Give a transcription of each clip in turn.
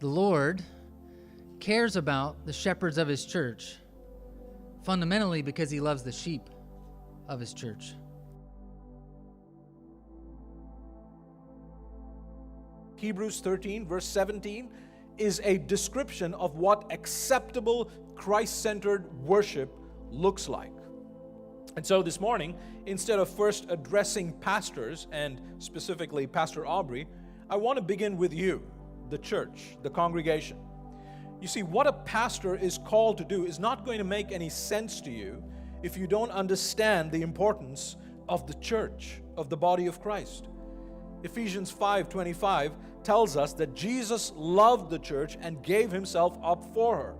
The Lord cares about the shepherds of his church, fundamentally because he loves the sheep of his church. Hebrews 13, verse 17, is a description of what acceptable Christ-centered worship looks like. And so this morning, instead of first addressing pastors, and specifically Pastor Aubrey, I want to begin with you, the church, the congregation. You see, what a pastor is called to do is not going to make any sense to you if you don't understand the importance of the church, of the body of Christ. Ephesians 5:25 tells us that Jesus loved the church and gave himself up for her.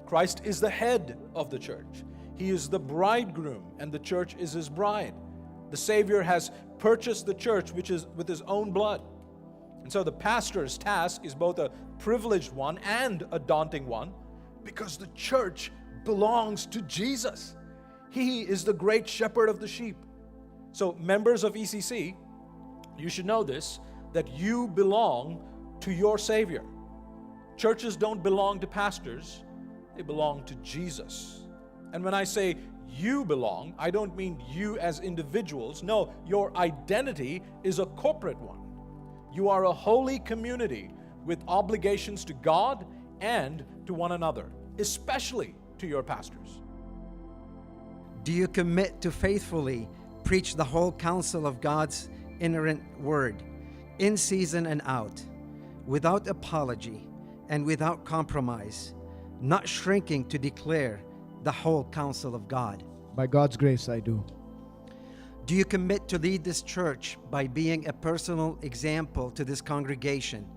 Christ is the head of the church. He is the bridegroom, and the church is his bride. The Savior has purchased the church, which is with his own blood. And so the pastor's task is both a privileged one and a daunting one, because the church belongs to Jesus. He is the great shepherd of the sheep. So members of ECC, you should know this, that you belong to your Savior. Churches don't belong to pastors, they belong to Jesus. And when I say you belong, I don't mean you as individuals. No, your identity is a corporate one. You are a holy community with obligations to God and to one another, especially to your pastors. Do you commit to faithfully preach the whole counsel of God's inerrant word, in season and out, without apology and without compromise, not shrinking to declare the whole counsel of God? By God's grace, I do. Do you commit to lead this church by being a personal example to this congregation,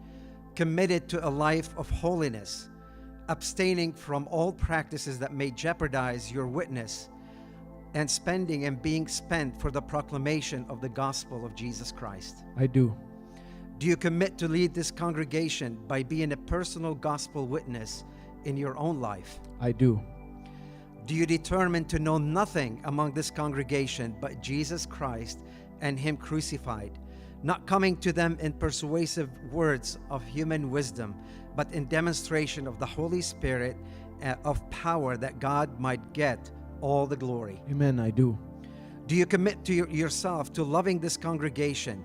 committed to a life of holiness, abstaining from all practices that may jeopardize your witness, and spending and being spent for the proclamation of the gospel of Jesus Christ? I do. Do you commit to lead this congregation by being a personal gospel witness in your own life? I do. Do you determine to know nothing among this congregation but Jesus Christ and Him crucified, not coming to them in persuasive words of human wisdom, but in demonstration of the Holy Spirit of power, that God might get all the glory? Amen, I do. Do you commit to yourself to loving this congregation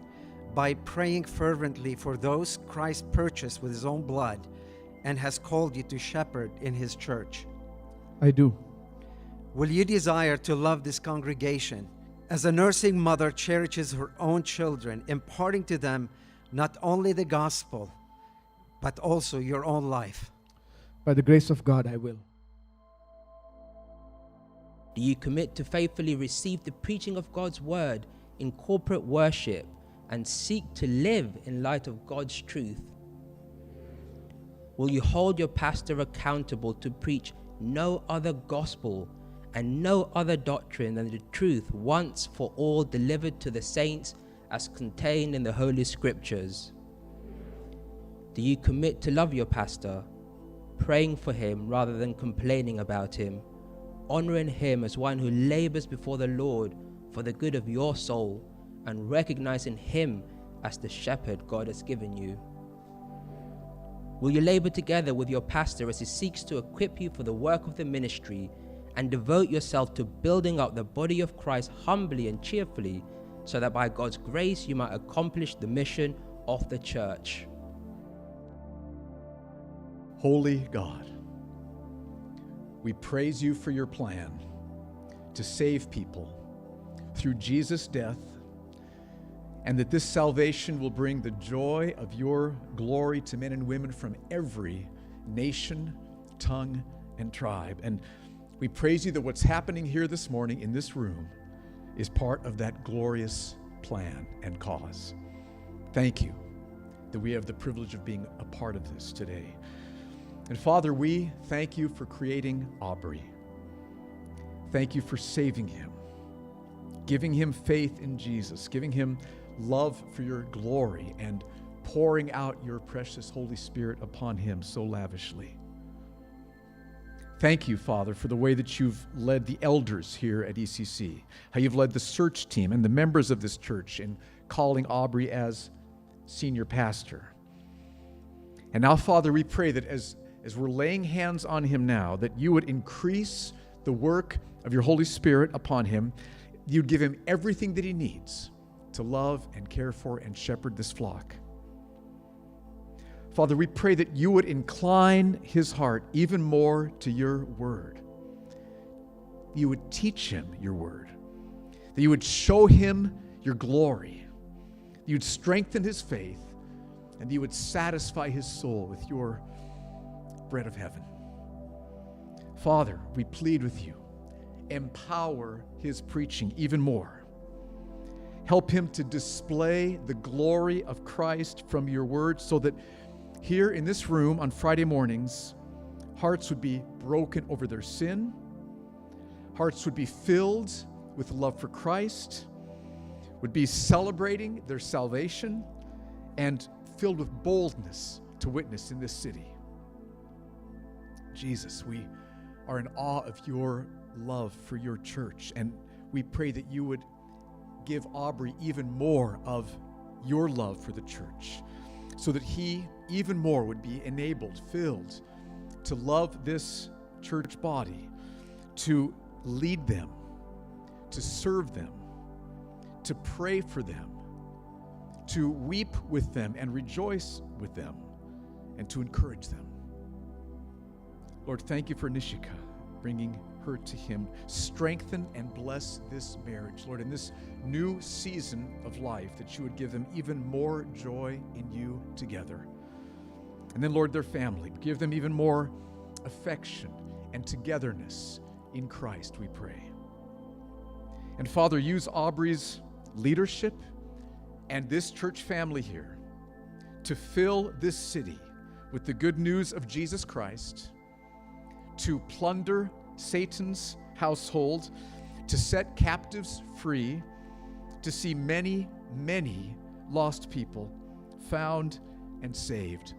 by praying fervently for those Christ purchased with His own blood and has called you to shepherd in His church? I do. Will you desire to love this congregation as a nursing mother cherishes her own children, imparting to them not only the gospel, but also your own life? By the grace of God, I will. Do you commit to faithfully receive the preaching of God's word in corporate worship and seek to live in light of God's truth? Will you hold your pastor accountable to preach no other gospel and no other doctrine than the truth once for all delivered to the saints as contained in the Holy Scriptures? Do you commit to love your pastor, praying for him rather than complaining about him, honoring him as one who labors before the Lord for the good of your soul, and recognizing him as the shepherd God has given you? Will you labor together with your pastor as he seeks to equip you for the work of the ministry, and devote yourself to building up the body of Christ humbly and cheerfully, so that by God's grace you might accomplish the mission of the church? Holy God, we praise you for your plan to save people through Jesus' death, and that this salvation will bring the joy of your glory to men and women from every nation, tongue, and tribe. And we praise you that what's happening here this morning in this room is part of that glorious plan and cause. Thank you that we have the privilege of being a part of this today. And Father, we thank you for creating Aubrey. Thank you for saving him, giving him faith in Jesus, giving him love for your glory, and pouring out your precious Holy Spirit upon him so lavishly. Thank you, Father, for the way that you've led the elders here at ECC, how you've led the search team and the members of this church in calling Aubrey as senior pastor. And now, Father, we pray that as we're laying hands on him now, that you would increase the work of your Holy Spirit upon him. You'd give him everything that he needs to love and care for and shepherd this flock. Father, we pray that you would incline his heart even more to your word. You would teach him your word. That you would show him your glory. You'd strengthen his faith, and you would satisfy his soul with your bread of heaven. Father, we plead with you, empower his preaching even more. Help him to display the glory of Christ from your word, so that here in this room on Friday mornings, hearts would be broken over their sin, hearts would be filled with love for Christ, would be celebrating their salvation, and filled with boldness to witness in this city. Jesus, we are in awe of your love for your church, and we pray that you would give Aubrey even more of your love for the church, so that he even more would be enabled, filled to love this church body, to lead them, to serve them, to pray for them, to weep with them and rejoice with them, and to encourage them. Lord, thank you for Nishika, bringing her to him. Strengthen and bless this marriage, Lord, in this new season of life, that you would give them even more joy in you together. And then, Lord, their family, give them even more affection and togetherness in Christ, we pray. And Father, use Aubrey's leadership and this church family here to fill this city with the good news of Jesus Christ, to plunder Satan's household, to set captives free, to see many, many lost people found and saved,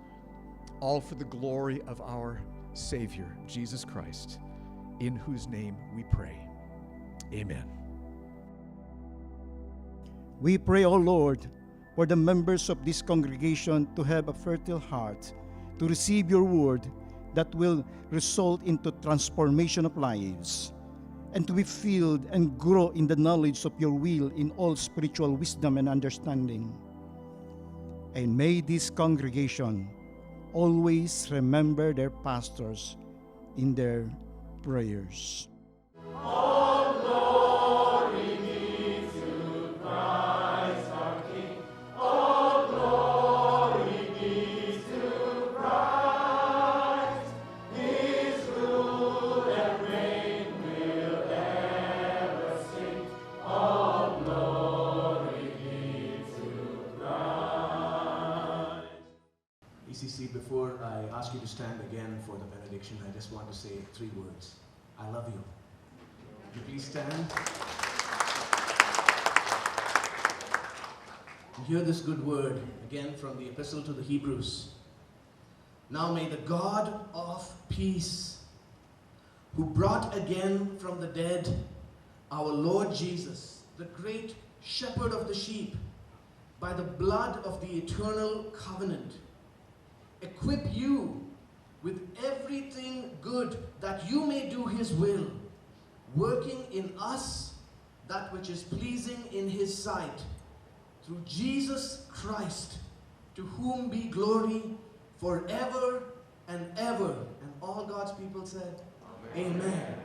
all for the glory of our Savior, Jesus Christ, in whose name we pray. Amen. We pray, O Lord, for the members of this congregation to have a fertile heart to receive your word that will result into transformation of lives, and to be filled and grow in the knowledge of your will in all spiritual wisdom and understanding. And may this congregation always remember their pastors in their prayers. ECC, before I ask you to stand again for the benediction, I just want to say 3 words. I love you. Would you please stand? And hear this good word again from the Epistle to the Hebrews. Now may the God of peace, who brought again from the dead our Lord Jesus, the great shepherd of the sheep, by the blood of the eternal covenant, equip you with everything good, that you may do his will, working in us that which is pleasing in his sight, through Jesus Christ, to whom be glory forever and ever. And all God's people said, Amen.